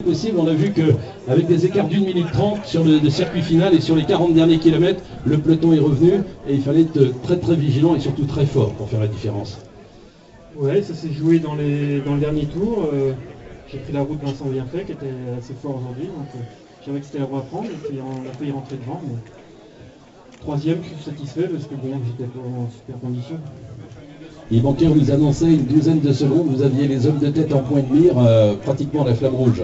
possible. On a vu qu'avec des écarts d'1 minute 30 sur le circuit final et sur les 40 derniers kilomètres, le peloton est revenu et il fallait être très très vigilant et surtout très fort pour faire la différence. Ouais, ça s'est joué dans le dernier tour. J'ai pris la route Vincent Bienfait qui était assez fort aujourd'hui, donc je savais que c'était la roue à prendre et puis on a failli rentrer devant. Mais... Troisième, je suis satisfait parce que bon, j'étais pas en super condition. Il manquait, on nous annonçait une douzaine de secondes, vous aviez les hommes de tête en point de mire, pratiquement à la flamme rouge.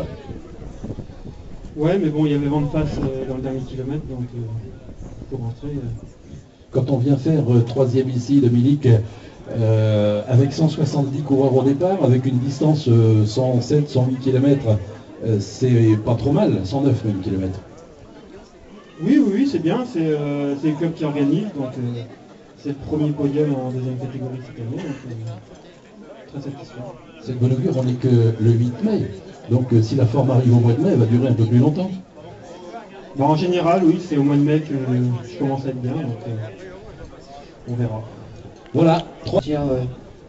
Ouais, mais bon, il y avait vent de face dans le dernier kilomètre, donc pour rentrer. Quand on vient faire troisième ici, Dominique, avec 170 coureurs au départ, avec une distance 107, 108 km, c'est pas trop mal, 109 même kilomètres. Oui, c'est bien, c'est le club qui organise, donc c'est le premier podium en deuxième catégorie cette année, donc très satisfait. C'est de bonne augure, on n'est que le 8 mai, donc si la forme arrive au mois de mai, elle va durer un peu plus longtemps. Bon, en général, oui, c'est au mois de mai que je commence à être bien, donc on verra. Voilà,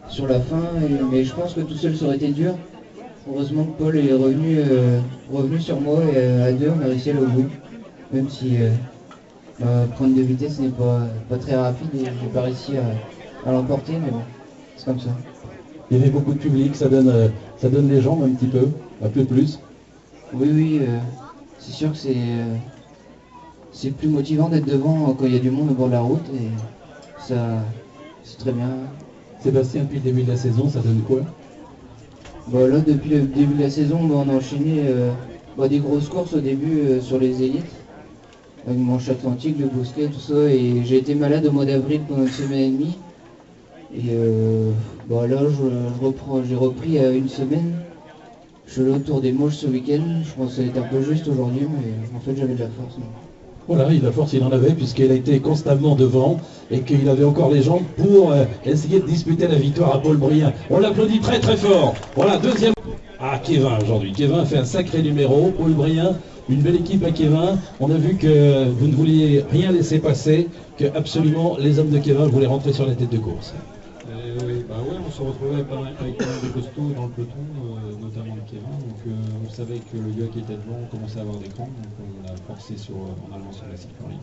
sur la fin, mais je pense que tout seul ça aurait été dur. Heureusement que Paul est revenu sur moi et à deux on a réussi à aller au bout. Même si prendre de vitesse n'est pas très rapide et j'ai pas réussi à l'emporter, mais bon, c'est comme ça. Il y avait beaucoup de public, ça donne les jambes un petit peu, un peu plus. Oui, c'est sûr que c'est plus motivant d'être devant quand il y a du monde au bord de la route et ça, c'est très bien. Sébastien, depuis le début de la saison, ça donne quoi? Là, depuis le début de la saison, on a enchaîné des grosses courses au début sur les élites. Avec Manche Atlantique, le Bosquet, tout ça, et j'ai été malade au mois d'avril pendant une semaine et demie. Et là, j'ai repris une semaine. Je suis allé autour des Mauches ce week-end. Je pense que ça va être un peu juste aujourd'hui, mais en fait, j'avais de la force. Voilà, la force, il en avait, puisqu'il a été constamment devant et qu'il avait encore les jambes pour essayer de disputer la victoire à Paul Brien. On l'applaudit très très fort. Voilà, deuxième. Ah, Kévin aujourd'hui. Kévin a fait un sacré numéro. Paul Brien, une belle équipe à Kévin. On a vu que vous ne vouliez rien laisser passer, que absolument les hommes de Kévin voulaient rentrer sur la tête de course. Oui, on se retrouvait avec pas mal de costauds dans le peloton, notamment de Kévin. Donc on savait que le gars qui était devant commençait à avoir des crampes, donc on a forcé en allant sur la cycle en ligne.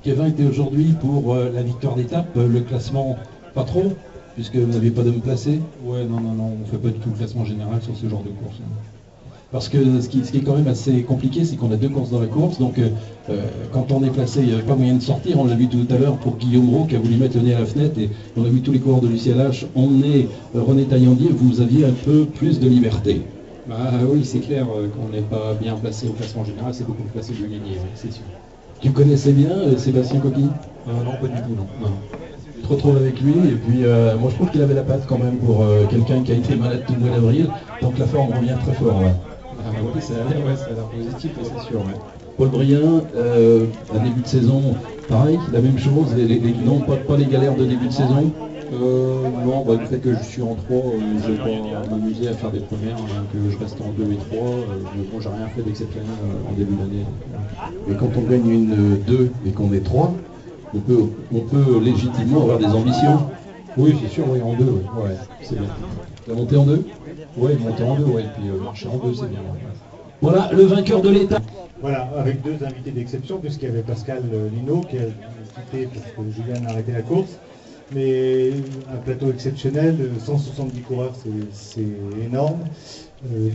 Kévin était aujourd'hui pour la victoire d'étape, le classement pas trop, puisque vous n'aviez pas d'homme placé. Ouais, non, on ne fait pas du tout le classement général sur ce genre de course. Parce que ce qui est quand même assez compliqué, c'est qu'on a deux courses dans la course, donc quand on est placé, il n'y avait pas moyen de sortir. On l'a vu tout à l'heure pour Guillaume Brault qui a voulu mettre le nez à la fenêtre, et on a vu tous les coureurs de l'UCLH. On est René Taillandier, vous aviez un peu plus de liberté. Oui, c'est clair, quand on n'est pas bien placé au classement général, c'est beaucoup plus facile de gagner, c'est sûr. Tu connaissais bien Sébastien Coquille? Non, pas du tout, non. Tu te retrouves avec lui, et puis moi je trouve qu'il avait la patte quand même pour quelqu'un qui a été malade tout le mois d'avril, donc la forme revient très fort. Ouais. Oui, ça a l'air positif, c'est sûr. Ouais. Paul Brien, à début de saison, pareil, la même chose, non, pas les galères de début de saison. Non, du fait que je suis en 3, je vais pas m'amuser à faire des premières, que je reste en 2 et 3, mais bon, j'ai rien fait d'exceptionnel en début d'année. Mais quand on gagne une 2 et qu'on est 3, on peut légitimement avoir des ambitions. Oui, c'est sûr, oui, en 2, ouais, c'est bien. La montée en 2? Oui, monter en 2, ouais, et puis marcher en 2, c'est bien. Ouais. Voilà, le vainqueur de l'étape. Voilà, avec deux invités d'exception, puisqu'il y avait Pascal Lino qui a quitté parce que Julien a arrêté la course. Mais un plateau exceptionnel, 170 coureurs, c'est énorme.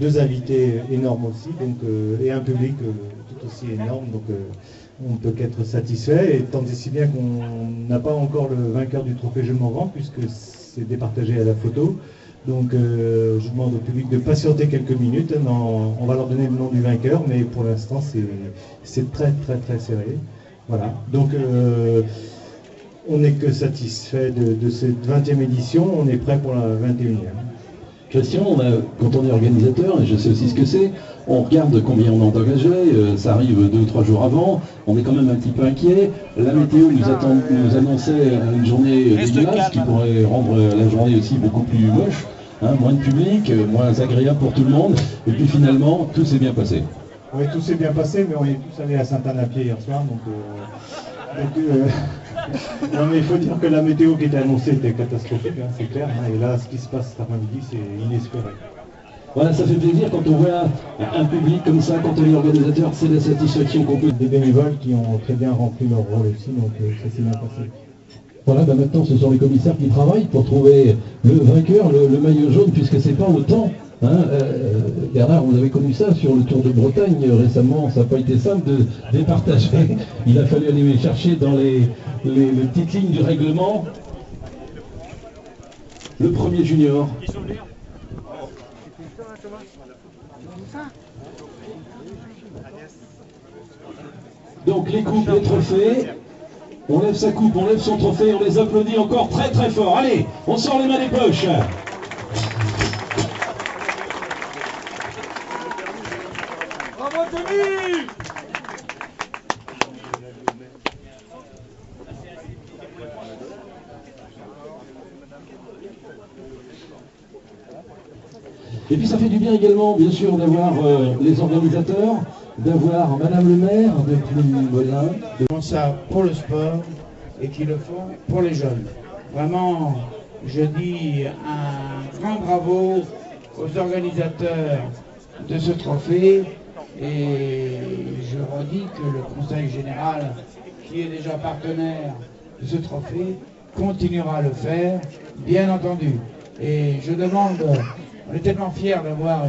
Deux invités énormes aussi, donc, et un public tout aussi énorme. Donc on ne peut qu'être satisfait. Et tant et si bien qu'on n'a pas encore le vainqueur du trophée Je m'en rends, puisque c'est départagé à la photo. Donc je demande au public de patienter quelques minutes. On va leur donner le nom du vainqueur, mais pour l'instant c'est très très très serré. Voilà. Donc on n'est que satisfait de cette 20e édition, on est prêt pour la 21e. Christian, quand on est organisateur, et je sais aussi ce que c'est, on regarde combien on a engagé, ça arrive 2 ou 3 jours avant, on est quand même un petit peu inquiet. La météo nous annonçait une journée dégueulasse qui pourrait rendre la journée aussi beaucoup plus moche, moins de public, moins agréable pour tout le monde, et puis finalement, tout s'est bien passé. Oui, tout s'est bien passé, mais on est tous allés à Sainte-Anne-à-Pied hier soir, non mais il faut dire que la météo qui était annoncée était catastrophique, c'est clair, et là ce qui se passe cet après-midi c'est inespéré. Voilà, ça fait plaisir quand on voit un public comme ça, quand on est organisateur, c'est la satisfaction qu'on peut. Des bénévoles qui ont très bien rempli leur rôle aussi, donc ça s'est bien passé. Voilà, bah maintenant ce sont les commissaires qui travaillent pour trouver le vainqueur, le maillot jaune, puisque c'est pas autant. Hein, Bernard, vous avez connu ça sur le Tour de Bretagne récemment, ça n'a pas été simple de départager. Il a fallu aller chercher dans les petites lignes du règlement. Le premier junior. Donc les coupes, les trophées. On lève sa coupe, on lève son trophée, on les applaudit encore très très fort. Allez, on sort les mains des poches. Bravo Tony! Et puis ça fait du bien également, bien sûr, d'avoir les organisateurs, d'avoir Madame le maire de Ploumelin. Ils font ça pour le sport et qui le font pour les jeunes. Vraiment, je dis un grand bravo aux organisateurs de ce trophée et je redis que le Conseil général, qui est déjà partenaire de ce trophée, continuera à le faire, bien entendu. Et je demande, on est tellement fiers d'avoir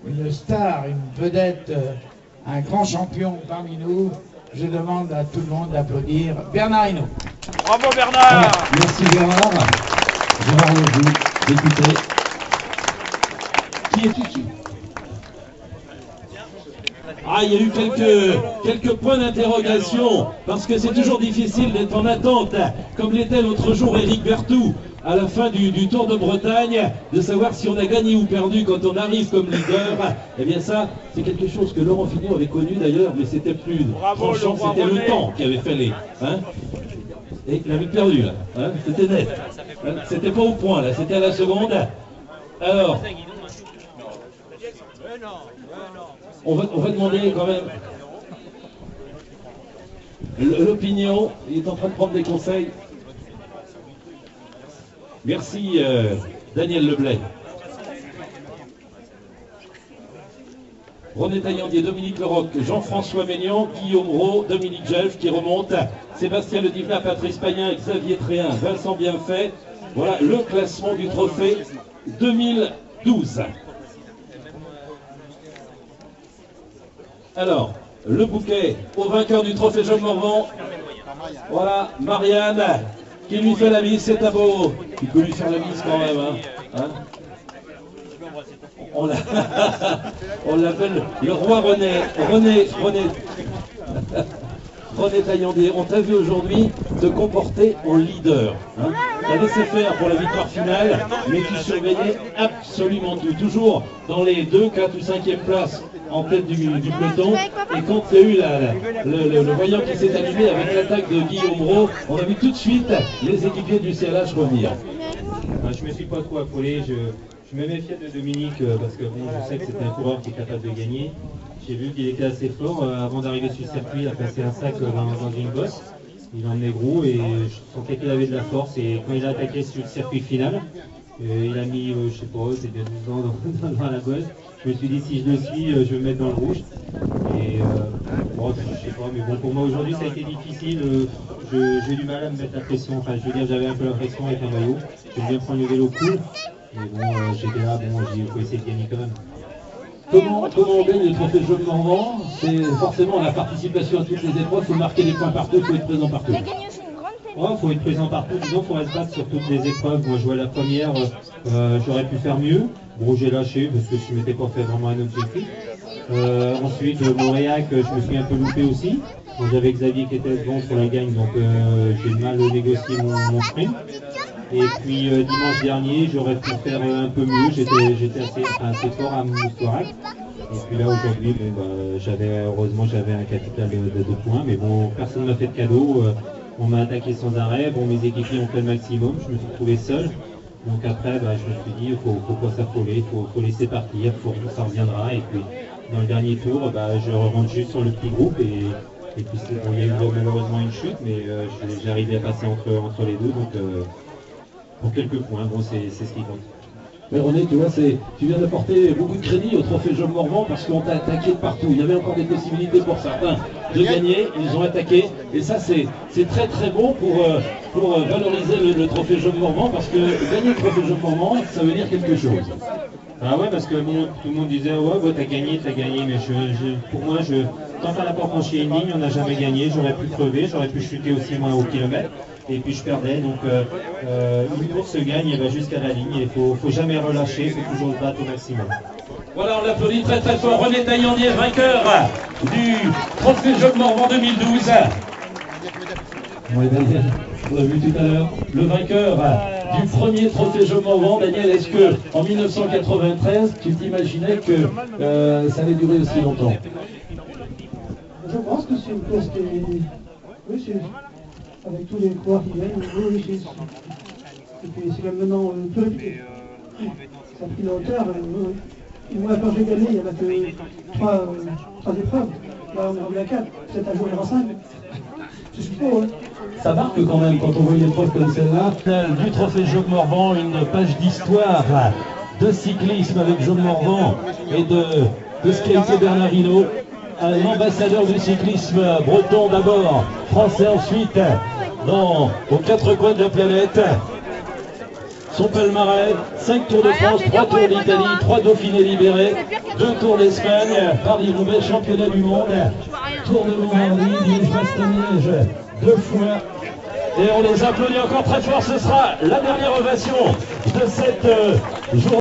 une star, une vedette, un grand champion parmi nous. Je demande à tout le monde d'applaudir Bernard Hinault. Bravo Bernard! Voilà. Merci Bernard. Gérard Leroux, député. Qui est ici? Ah, il y a eu quelques points d'interrogation, parce que c'est toujours difficile d'être en attente, comme l'était l'autre jour Éric Berthoud, à la fin du Tour de Bretagne, de savoir si on a gagné ou perdu quand on arrive comme leader. Eh bien ça, c'est quelque chose que Laurent Fignon avait connu d'ailleurs, mais c'était plus tranchant, c'était le temps qui avait fait les... Hein, et il avait perdu là, hein, c'était net. Hein, c'était pas au point là, c'était à la seconde. Alors... On va demander quand même l'opinion. Il est en train de prendre des conseils. Merci Daniel Leblay. René Taillandier, Dominique Leroc, Jean-François Maignan, Guillaume Rault, Dominique Gelf qui remonte, Sébastien Le Divin, Patrice Payen, Xavier Tréhin, Vincent Bienfait. Voilà le classement du trophée 2012. Alors, le bouquet au vainqueur du trophée Jean Morvan. Voilà, Marianne, qui lui fait la mise, c'est à beau. Il peut lui faire la mise quand même. Hein. On l'appelle le roi René. René Taillandier, on t'a vu aujourd'hui te comporter en leader. Hein. Tu as laissé faire pour la victoire finale, mais tu surveillais absolument tout. Toujours dans les 2, 4 ou 5e places en tête du peloton. Et quand il y a eu le voyant qui s'est allumé avec l'attaque de Guillaume Rault, on a vu tout de suite les équipiers du CLH revenir. Je ne me suis pas trop affolé. Je me méfiais de Dominique parce que bon, je sais que c'était un coureur qui est capable de gagner. J'ai vu qu'il était assez fort. Avant d'arriver sur le circuit, il a passé un sac dans une bosse. Il emmenait gros et je sentais qu'il avait de la force. Et quand il a attaqué sur le circuit final, il a mis, je sais pas, c'est bien 12 ans dans la bosse. Je me suis dit, si je le suis, je vais me mettre dans le rouge. Et bon, je sais pas, mais bon, pour moi aujourd'hui, ça a été difficile. J'ai du mal à me mettre la pression. Enfin, je veux dire, j'avais un peu la pression avec un maillot. J'aime bien prendre le vélo cool. Mais bon, j'étais là, bon, il faut essayer de gagner quand même. Comment on gagne le trophée Jean Morvan? C'est forcément la participation à toutes les épreuves, il faut marquer des points partout, il faut être présent partout. Il faut être présent partout, disons, il faudrait se battre sur toutes les épreuves. Moi, je vois la première, j'aurais pu faire mieux. Bon, j'ai lâché parce que je ne m'étais pas fait vraiment un objectif. Ensuite, Montréal, je me suis un peu loupé aussi. J'avais Xavier qui était devant sur la gagne, donc j'ai mal négocié mon sprint. Et puis dimanche dernier, j'aurais pu faire un peu mieux, j'étais assez fort à Moustoirac. Et puis là aujourd'hui, bon, heureusement j'avais un capital de 2 points, mais bon, personne ne m'a fait de cadeau, on m'a attaqué sans arrêt, bon, mes équipiers ont fait le maximum, je me suis trouvé seul. Donc après, je me suis dit, il faut pas s'affoler, il faut laisser partir, ça reviendra. Et puis dans le dernier tour, je rentre juste sur le petit groupe et puis bon, il y a eu malheureusement une chute, mais j'ai arrivé à passer entre les deux, donc pour quelques points, bon, c'est ce qui compte. Mais René, tu vois, tu viens d'apporter beaucoup de crédit au trophée Job Morvan parce qu'on t'a attaqué de partout. Il y avait encore des possibilités pour certains de gagner, ils ont attaqué. Et ça, c'est très très bon pour valoriser le trophée Job Morvan parce que gagner le trophée Job Morvan, ça veut dire quelque chose. Ah ouais, parce que bon, tout le monde disait ouais, bah, t'as gagné, mais pour moi, tant qu'on n'a pas franchi une ligne, on n'a jamais gagné. J'aurais pu crever, j'aurais pu chuter aussi moins au kilomètre, et puis je perdais. Donc une course se gagne et va jusqu'à la ligne. Il faut jamais relâcher, il faut toujours se battre au maximum. Voilà, on l'applaudit très très fort. René Taillandier, vainqueur du trophée Job Morvan 2012. Oui, Daniel, on l'a vu tout à l'heure, le vainqueur du premier trophée Job Morvan. Daniel, est-ce que en 1993, tu t'imaginais que ça allait durer aussi longtemps? Je pense que c'est une course qui est... Oui, c'est... Avec tous les coureurs qui viennent, oui, et puis c'est maintenant plus réputé. Ça a pris la hauteur. Et moi, quand j'ai gagné, il n'y avait que trois épreuves. Là, on est revenu à 4. Peut-être à jouer en 5. C'est ce qu'il faut, hein. Ça marque quand même, quand on voit une épreuve comme celle-là, du trophée Job Morvan, une page d'histoire de cyclisme avec Job Morvan et de ce qu'a été Bernard Hinault, un ambassadeur du cyclisme breton d'abord, français ensuite, aux quatre coins de la planète. Son palmarès, 5 Tours de France, 3 Tours d'Italie, 3 Dauphinés libérés, 2 Tours d'Espagne, Paris-Roubaix, Championnat du monde, Tour de Lombardie, Liège-Bastogne-Liège, 2 fois. Et on les applaudit encore très fort, ce sera la dernière ovation de cette journée.